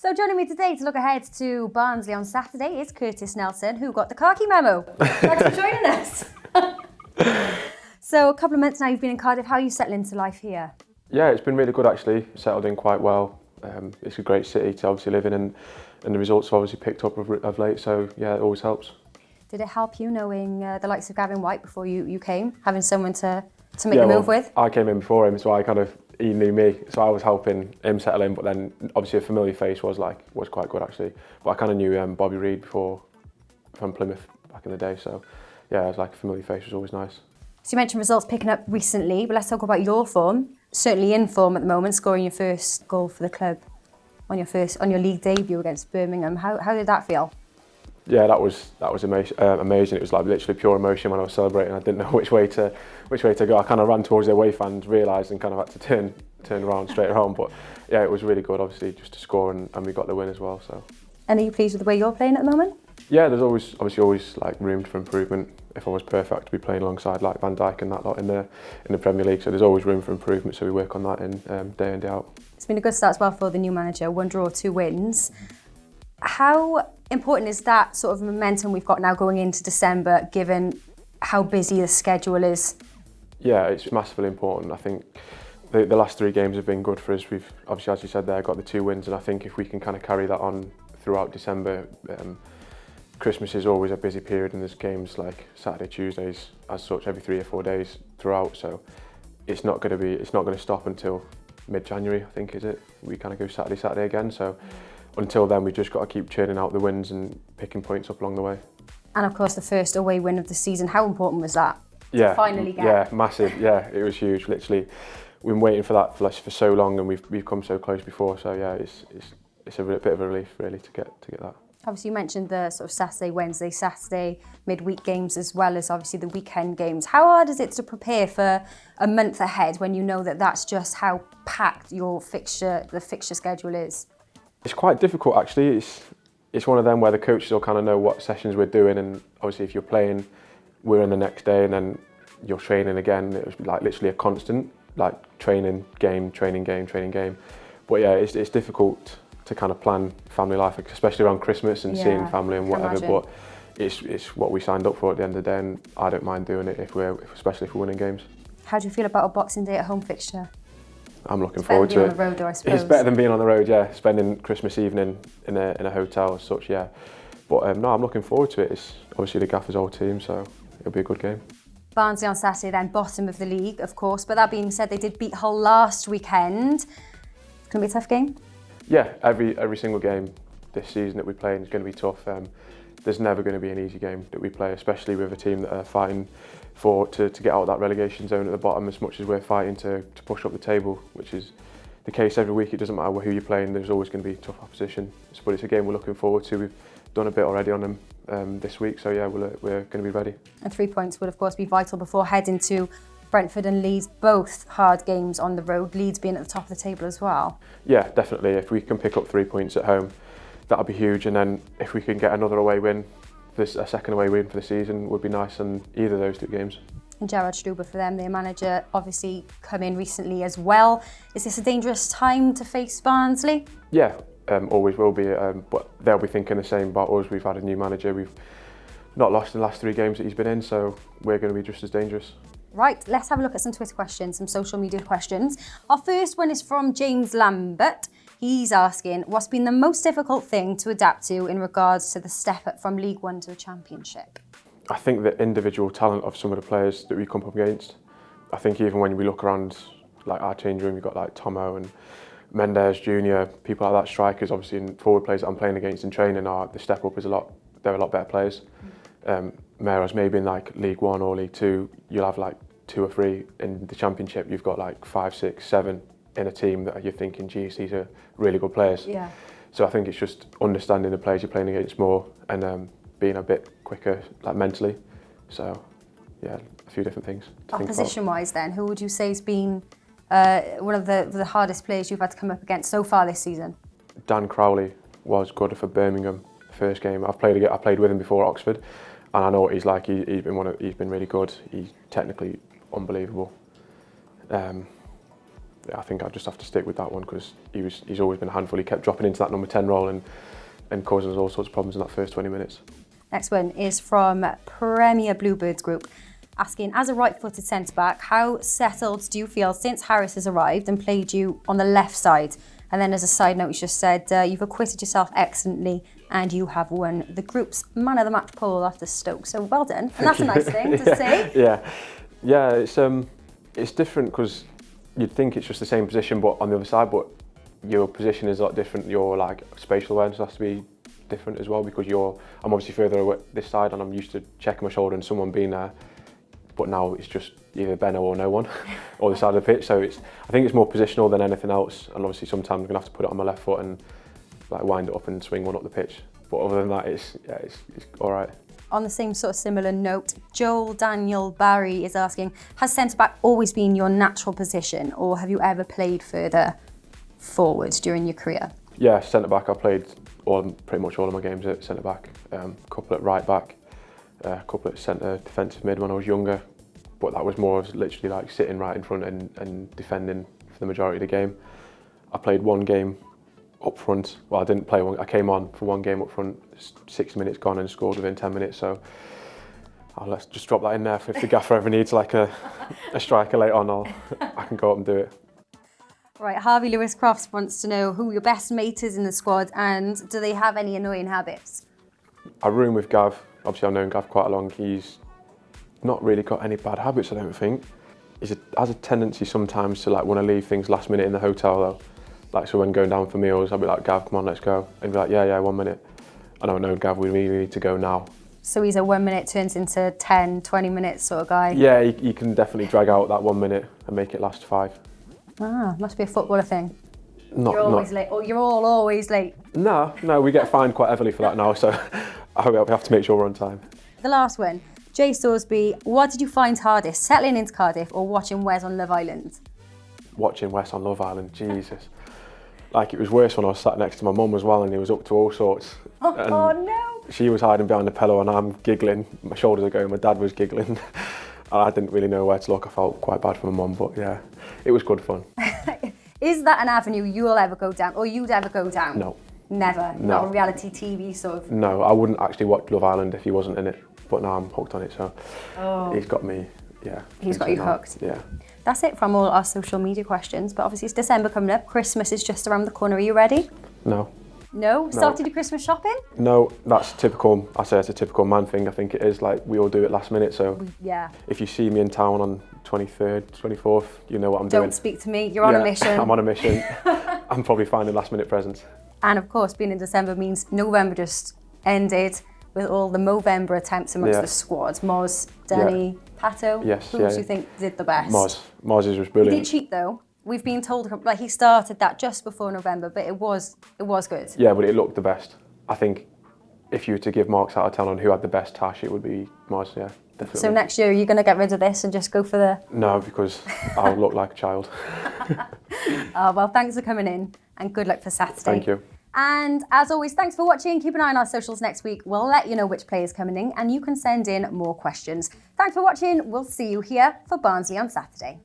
So joining me today to look ahead to Barnsley on Saturday is Curtis Nelson, who got the khaki memo. Thanks for joining us. So a couple of months now you've been in Cardiff. How are you settling into life here? Yeah, it's been really good actually. Settled in quite well. It's a great city to obviously live in, and the results have obviously picked up of late. So yeah, it always helps. Did it help you knowing the likes of Gavin White before you came, having someone to make the move with? I came in before him, so he knew me, so I was helping him settle in. But then obviously a familiar face was quite good actually. But I kind of knew Bobby Reid before from Plymouth back in the day, so yeah, it was like a familiar face was always nice. So you mentioned results picking up recently, but let's talk about your form. Certainly in form at the moment, scoring your first goal for the club on your league debut against Birmingham. How did that feel? Yeah, that was amazing. It was like literally pure emotion when I was celebrating. I didn't know which way to go. I kind of ran towards the away fans, realised, and kind of had to turn around straight home. But yeah, it was really good, obviously, just to score, and we got the win as well. So. And are you pleased with the way you're playing at the moment? Yeah, there's always like room for improvement. If I was perfect, to be playing alongside like Van Dijk and that lot in the Premier League. So there's always room for improvement. So we work on that day in, day out. It's been a good start as well for the new manager. 1 draw, 2 wins. How important is that sort of momentum we've got now going into December, given how busy the schedule is? Yeah, it's massively important. I think the last 3 games have been good for us. We've obviously, as you said there, got the 2 wins, and I think if we can kind of carry that on throughout December. Christmas is always a busy period, and there's games like Saturday, Tuesdays, as such, every 3 or 4 days throughout. So it's not going to stop until mid-January, I think, is it? We kind of go Saturday again. So until then, we've just got to keep churning out the wins and picking points up along the way. And of course, the first away win of the season. How important was that? Yeah, to finally get? Yeah, massive. Yeah, it was huge. Literally, we've been waiting for that for so long, and we've come so close before. So yeah, it's a bit of a relief really to get that. Obviously, you mentioned the sort of Saturday, midweek games, as well as obviously the weekend games. How hard is it to prepare for a month ahead when you know that that's just how packed the fixture schedule is? It's quite difficult actually. It's one of them where the coaches will kind of know what sessions we're doing, and obviously if you're playing, we're in the next day, and then you're training again. It was like literally a constant, like training game. But yeah, it's difficult to kind of plan family life, especially around Christmas and seeing family and whatever. But it's what we signed up for at the end of the day, and I don't mind doing it especially if we're winning games. How do you feel about a Boxing Day at home fixture? I'm looking forward to it. It's better than being on the road, though, I suppose. It's better than being on the road, yeah. Spending Christmas evening in a hotel as such, yeah. But no, I'm looking forward to it. It's obviously the Gaffer's old team, so it'll be a good game. Barnsley on Saturday, then bottom of the league, of course. But that being said, they did beat Hull last weekend. It's going to be a tough game? Yeah, every single game this season that we play is going to be tough. There's never going to be an easy game that we play, especially with a team that are fighting to get out of that relegation zone at the bottom, as much as we're fighting to push up the table, which is the case every week. It doesn't matter who you're playing, there's always going to be tough opposition. But it's a game we're looking forward to. We've done a bit already on them this week, so yeah, we're going to be ready. And 3 points would of course be vital before heading to Brentford and Leeds, both hard games on the road, Leeds being at the top of the table as well. Yeah, definitely. If we can pick up 3 points at home, that'll be huge, and then if we can get another away win, a second away win for the season would be nice in either of those 2 games. And Gerard Struber for them, their manager, obviously come in recently as well. Is this a dangerous time to face Barnsley? Yeah, always will be, but they'll be thinking the same about us. We've had a new manager, we've not lost in the last 3 games that he's been in, so we're going to be just as dangerous. Right, let's have a look at some Twitter questions, some social media questions. Our first one is from James Lambert. He's asking, what's been the most difficult thing to adapt to in regards to the step up from League One to the Championship? I think the individual talent of some of the players that we come up against. I think even when we look around like our change room, you've got like Tomo and Mendes Jr., people like that, strikers, obviously, and forward players that I'm playing against in training, the step up is they're a lot better players. Whereas maybe in like League One or League Two, you'll have like 2 or 3. In the Championship, you've got like 5, 6, 7 in a team that you're thinking, geez, these are really good players. Yeah. So I think it's just understanding the players you're playing against more, and being a bit quicker, like mentally. So yeah, a few different things to think about. Opposition-wise then, who would you say has been one of the hardest players you've had to come up against so far this season? Dan Crowley was good for Birmingham the first game. I played with him before at Oxford, and I know what he's like. He's been really good. He's technically unbelievable. I think I'll just have to stick with that one because he's always been a handful. He kept dropping into that number 10 role and causing us all sorts of problems in that first 20 minutes. Next one is from Premier Bluebirds Group, asking, as a right-footed centre-back, how settled do you feel since Harris has arrived and played you on the left side? And then as a side note, he's just said, you've acquitted yourself excellently and you have won the group's man of the match poll after Stoke. So well done. And that's a nice thing to say. Yeah, it's different because you'd think it's just the same position but on the other side, but your position is a lot different. Your like spatial awareness has to be different as well because I'm obviously further away this side and I'm used to checking my shoulder and someone being there. But now it's just either Benno or no one, or the side of the pitch. So I think it's more positional than anything else. And obviously sometimes I'm gonna have to put it on my left foot and like wind it up and swing one up the pitch. But other than that, it's all right. On the same sort of similar note, Joel Daniel Barry is asking, has centre-back always been your natural position or have you ever played further forward during your career? Yeah, centre-back, I played pretty much all of my games at centre-back, a couple at right-back, a couple at centre defensive mid when I was younger, but that was more of literally like sitting right in front and defending for the majority of the game. I played one game up front. Well, I didn't play one. I came on for one game up front, 6 minutes gone and scored within 10 minutes. So let's just drop that in there. If the gaffer ever needs like a striker later on, I can go up and do it. Right, Harvey Lewis Crofts wants to know who your best mate is in the squad and do they have any annoying habits? I room with Gav. Obviously, I've known Gav quite long. He's not really got any bad habits, I don't think. He has a tendency sometimes to like want to leave things last minute in the hotel though. Like so when going down for meals, I'll be like, Gav, come on, let's go. And he'll be like, yeah, 1 minute. I don't know, Gav, we really need to go now. So he's a 1 minute turns into 10, 20 minutes sort of guy? Yeah, you can definitely drag out that 1 minute and make it last 5. Ah, must be a footballer thing. You're always late, or you're all always late. No, we get fined quite heavily for that now, so I hope we have to make sure we're on time. The last one, Jay Storesby, what did you find hardest, settling into Cardiff or watching Wes on Love Island? Watching Wes on Love Island, Jesus. Like it was worse when I was sat next to my mum as well and he was up to all sorts. Oh no! She was hiding behind the pillow and I'm giggling, my shoulders are going, my dad was giggling. I didn't really know where to look, I felt quite bad for my mum, but yeah, it was good fun. Is that an avenue you'll ever go down, or you'd ever go down? No. Never? No. Not a reality TV sort of? No, I wouldn't actually watch Love Island if he wasn't in it, but now I'm hooked on it, so he's got me, yeah. He's got you hooked? Yeah. That's it from all our social media questions, but obviously it's December coming up, Christmas is just around the corner, are you ready? No. No? Started your Christmas shopping? No, that's typical, I say it's a typical man thing, I think it is, like we all do it last minute, so yeah. If you see me in town on 23rd, 24th, you know what I'm doing. Don't speak to me, you're on a mission. I'm on a mission. I'm probably finding last minute presents. And of course, being in December means November just ended with all the Movember attempts amongst the squad. Moz, Danny, Pato. Yes, Who do you think did the best? Moz was brilliant. He did cheat though. We've been told like he started that just before November, but it was good. Yeah, but it looked the best. I think if you were to give marks out of 10 on who had the best tash, it would be Moz, yeah, definitely. So next year, you're going to get rid of this and just go for the... No, because I'll look like a child. Oh, well, thanks for coming in and good luck for Saturday. Thank you. And as always, thanks for watching. Keep an eye on our socials next week. We'll let you know which player's coming in and you can send in more questions. Thanks for watching. We'll see you here for Barnsley on Saturday.